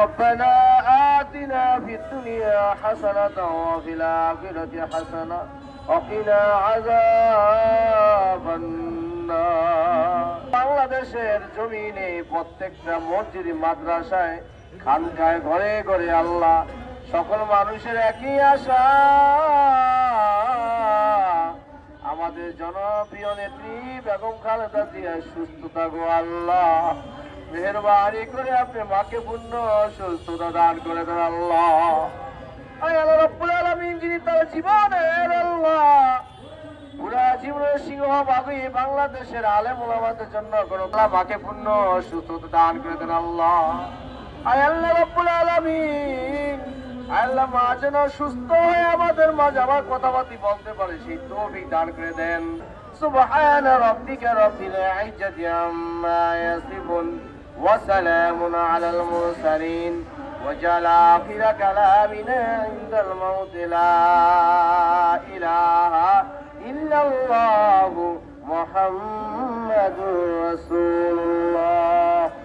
ربنا آتنا في الدنيا حسنة وفي الآخرة حسنة وقنا عذاب النار বাংলাদেশের জমিনে প্রত্যেকটা মসজিদ মাদ্রাসায় খানকায় ঘরে ঘরে আল্লাহ সকল মানুষের একই আশা আমাদের জনপ্রিয় নেত্রী বেগম খালেদা জিয়া সুস্থ থাকো আল্লাহ মেহেরবানি করে আপনি মাকে পূর্ণ সুস্থতা দান করে দেন আল্লাহ আল্লাহ রাব্বুল আলামিন যিনি তার জীবনের আল্লাহ পুরা জীবনের সিংহভাগই বাংলাদেশের আলেম ওলামাদের জন্য আল্লাহ মাকে পূর্ণ সুস্থতা দান করে দেন আল্লাহ আল্লাহ রাব্বুল আলামিন আল্লাহ মা যেন সুস্থ হয়ে আমাদের মাঝে আবার কথাবার্তা বলতে পারে সেই তৌফিক দান করে দেন সুবহান রাব্বিকা রাব্বিল ইজ্জাতি আম্মা ইয়াসিফুন ওয়া সালামুন আলাল মুরসালিন وجعل آخر كلامنا عند الموت لا إله إلا الله محمد رسول الله